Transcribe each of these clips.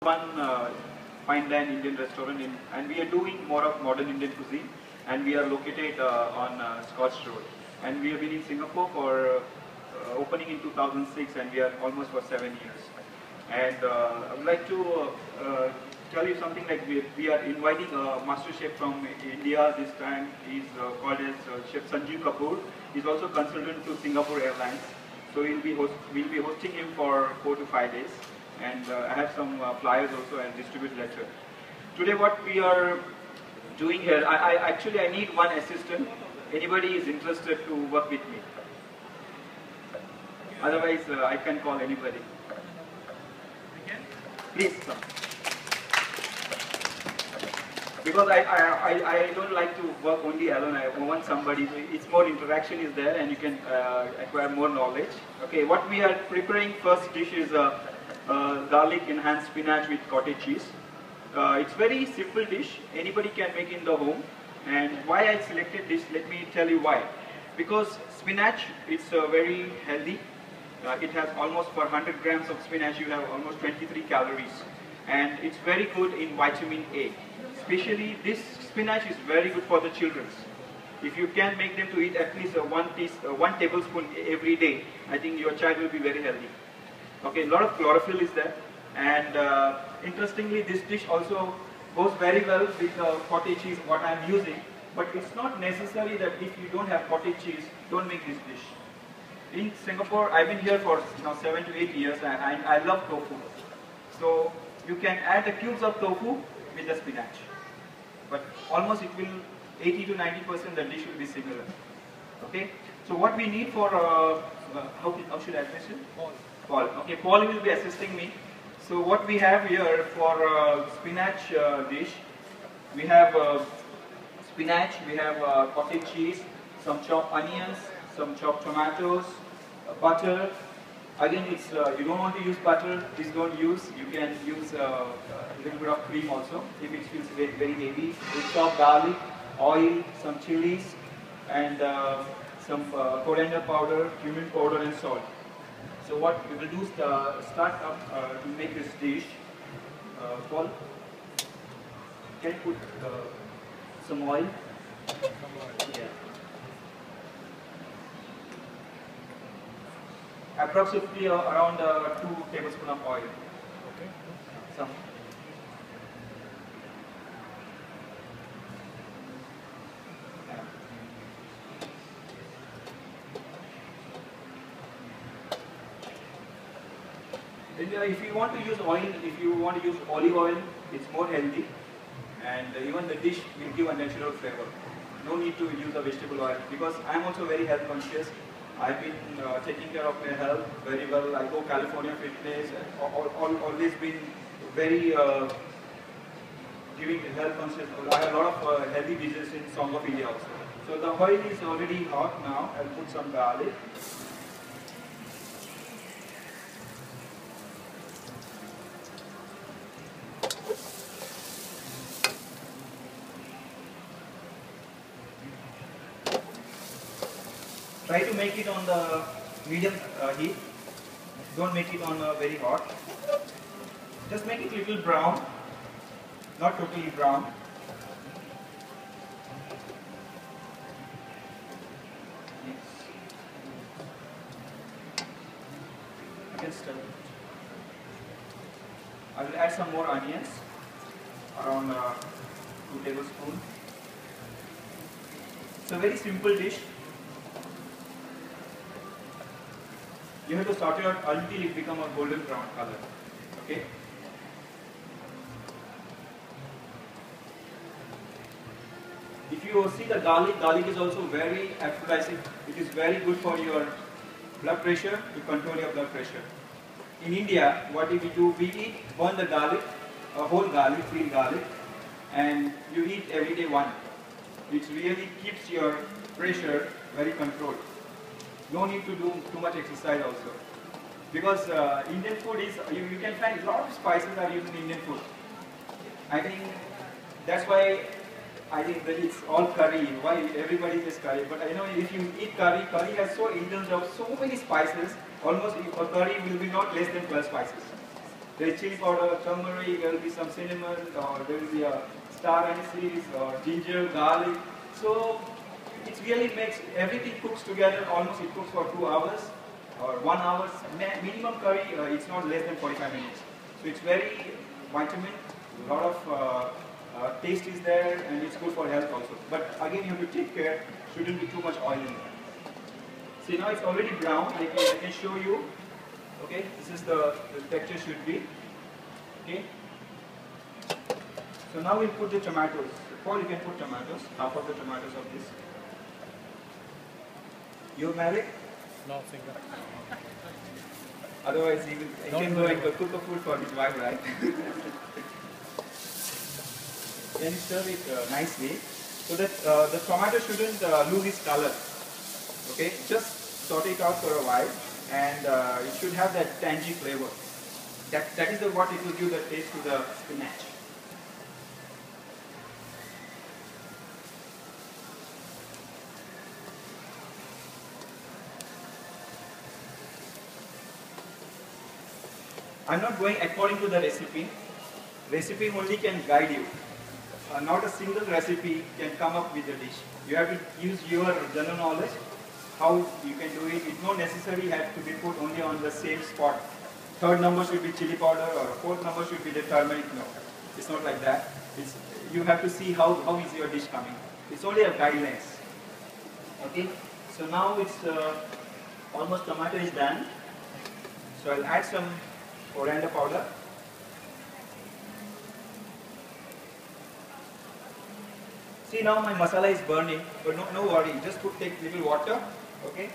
one fine dine Indian restaurant and we are doing more of modern Indian cuisine, and we are located on Scotch Road, and we have been in Singapore for opening in 2006, and we are almost for 7 years. And I would like to tell you something, like we are inviting a master chef from India this time. He's called as Chef Sanjeev Kapoor. He's also consultant to Singapore Airlines. So we'll be hosting him for 4 to 5 days. And I have some flyers also and distribute later. Today what we are doing here, I need one assistant. Anybody is interested to work with me? Otherwise I can call anybody. Please come. Because I don't like to work only alone. I want somebody. It's more interaction is there, and you can acquire more knowledge. Okay, what we are preparing first dish is garlic enhanced spinach with cottage cheese. It's very simple dish. Anybody can make in the home. And why I selected this? Let me tell you why. Because spinach is very healthy. It has almost for 100 grams of spinach you have almost 23 calories, and it's very good in vitamin A. Especially this spinach is very good for the children. If you can make them to eat at least one tablespoon every day, I think your child will be very healthy. Okay, a lot of chlorophyll is there, and interestingly this dish also goes very well with cottage cheese what I am using. But it's not necessary that if you don't have cottage cheese, don't make this dish. In Singapore, I've been here for now 7 to 8 years, and I love tofu. So you can add the cubes of tofu with the spinach. But almost it will 80 to 90% the dish will be similar. Okay. So what we need for how should I address it? Paul. Okay, Paul will be assisting me. So what we have here for spinach dish, we have spinach, we have cottage cheese, some chopped onions, some chopped tomatoes, butter. Again, it's you don't want to use butter, please don't use. You can use a little bit of cream also if it feels very, very heavy. We chop garlic, oil, some chilies, and some coriander powder, cumin powder, and salt. So what we will do is start up to make this dish. Paul, can you put some oil? Yeah. Approximately around 2 tablespoons of oil. Okay. Some. If you want to use oil, if you want to use olive oil, it's more healthy, and even the dish will give a natural flavor. No need to use a vegetable oil, because I am also very health conscious. I've been taking care of my health very well. I go California Fitness, always been very giving health conscious. I have a lot of healthy dishes in Song of India also. So the oil is already hot now. I'll put some garlic. Try to make it on the medium heat. Don't make it on very hot. Just make it little brown, not totally brown. Yes. You can stir it. I will add some more onions, around 2 tablespoons. It's a very simple dish. You have to saute it until it becomes a golden brown color. Okay. If you see the garlic is also very aphrodisiac. It is very good for your blood pressure, to control your blood pressure. In India, what we do, we eat, burn the garlic, a whole garlic, clean garlic, and you eat every day one. It really keeps your pressure very controlled. No need to do too much exercise also. Because Indian food is, you can find a lot of spices are used in Indian food. I think that's why I think that it's all curry. Why everybody says curry? But I know if you eat curry, curry has so indulged of so many spices. Almost a curry will be not less than 12 spices. There is chili powder, turmeric, there will be some cinnamon, or there will be a star anise, or ginger, garlic. So it really makes everything cooks together. Almost it cooks for 2 hours or 1 hour. Minimum curry, it's not less than 45 minutes. So it's very vitamin, a lot of taste is there, and it's good for health also. But again, you have to take care. Shouldn't be too much oil in there. See, now it's already brown. I can show you. Okay, this is the texture should be. Okay. So now we'll put the tomatoes. Paul, you can put tomatoes. Half of the tomatoes of this. You, Malik? No, single. Otherwise, he can go and cook the food for his wife, right? Then serve it nicely, so that the tomato shouldn't lose its color. Okay, just saute it out for a while, and it should have that tangy flavor. That is what it will give the taste to the spinach. I'm not going according to the recipe. Recipe only can guide you. Not a single recipe can come up with the dish. You have to use your general knowledge, how you can do it. It's not necessarily have to be put only on the same spot. Third number should be chili powder, or fourth number should be the turmeric. No, it's not like that. You have to see how is your dish coming. It's only a guidelines. Okay, so now it's almost tomato is done. So I'll add some coriander powder. See, now my masala is burning, but no worry, just take little water, okay?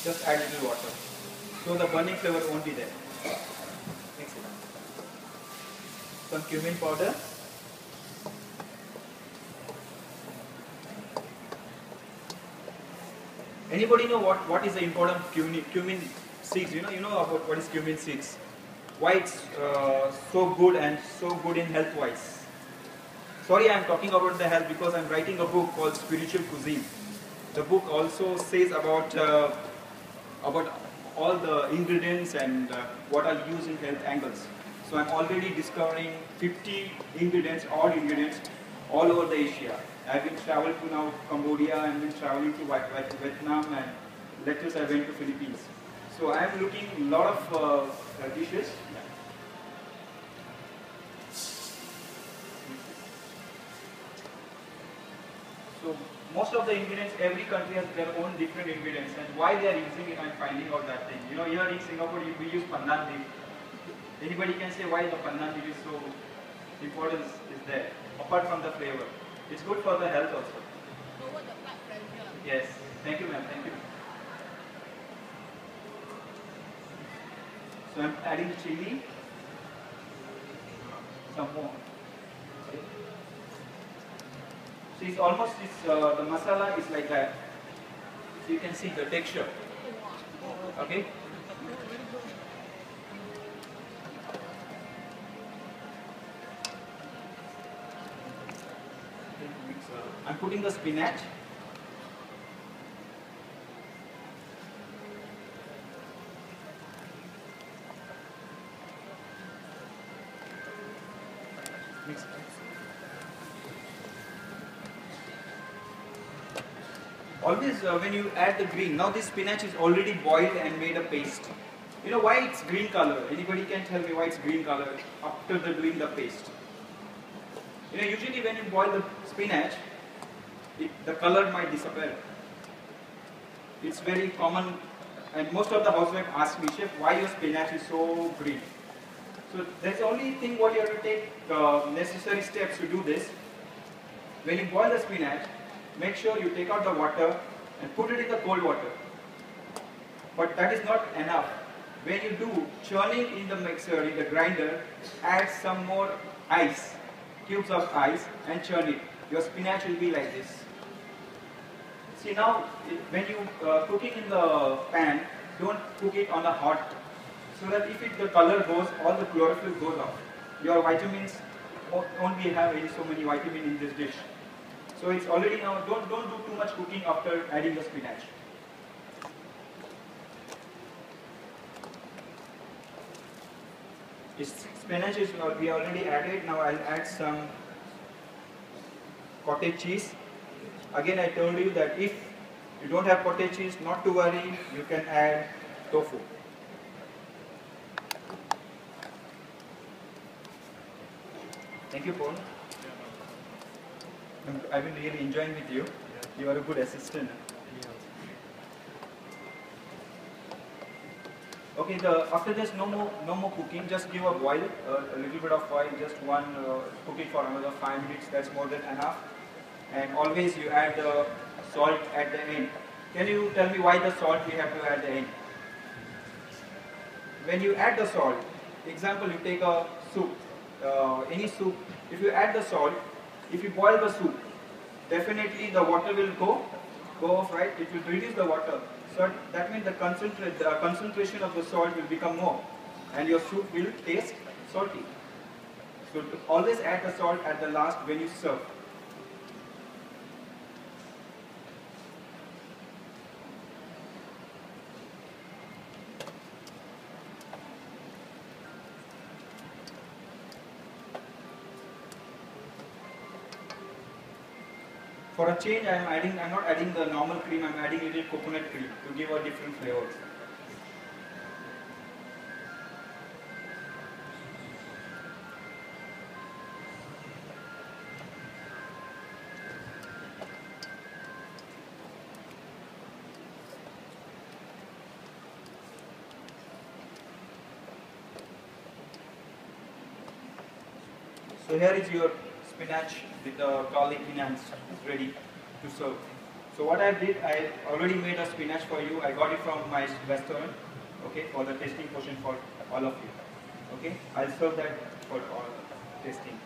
Just add little water. So the burning flavor won't be there. Mix it up. Some cumin powder. Anybody know what is the important cumin seeds? You know about what is cumin seeds? Why it's so good and so good in health wise? Sorry, I'm talking about the health because I'm writing a book called Spiritual Cuisine. The book also says about all the ingredients and what are used in health angles. So I'm already discovering 50 ingredients, odd ingredients, all over the Asia. I've been traveled to now Cambodia, and been traveling to Vietnam, and latest I went to Philippines. So I am looking a lot of dishes. So most of the ingredients, every country has their own different ingredients, and why they are using it, I'm finding out that thing. You know, here in Singapore, we use pandan leaf. Anybody can say why the pandan leaf is so important is there, apart from the flavor. It's good for the health also. Lower the blood pressure. Yes. Thank you, ma'am. Thank you. So I'm adding chili. Some more. So it's almost the masala is like that. So you can see the texture. Okay. I'm putting the spinach. Mix it. Always when you add the green, now this spinach is already boiled and made a paste. You know why it's green color? Anybody can tell me why it's green color after doing the paste? You know, usually when you boil the spinach, the color might disappear. It's very common, and most of the housewives ask me, Chef, why your spinach is so green? So that's the only thing what you have to take necessary steps to do this. When you boil the spinach, make sure you take out the water and put it in the cold water. But that is not enough. When you do churning in the mixer, in the grinder, add some more ice, cubes of ice, and churn it. Your spinach will be like this. See now, when you cooking in the pan, don't cook it on a hot, so that if the color goes, all the chlorophyll goes off. Your vitamins won't be have so many vitamins in this dish. So it's already now. Don't do too much cooking after adding the spinach. Spinach is we already added. Now I'll add some cottage cheese. Again, I told you that if you don't have cottage cheese, not to worry, you can add tofu. Thank you, Paul. I've been really enjoying with you. You are a good assistant. Okay, after this, no more cooking. Just give a boil, a little bit of oil, just one cook it for another 5 minutes. That's more than enough. And always you add the salt at the end. Can you tell me why the salt we have to add at the end? When you add the salt, example, you take a soup, any soup. If you add the salt, if you boil the soup, definitely the water will go off, right? It will reduce the water. So that means the concentration of the salt will become more, and your soup will taste salty. So always add the salt at the last when you serve. For a change, I'm not adding the normal cream, I'm adding a little coconut cream to give a different flavor. So here is your spinach with the garlic enhanced, ready to serve. So what I did, I already made a spinach for you. I got it from my restaurant, okay, for the tasting portion for all of you. Okay, I'll serve that for all tasting.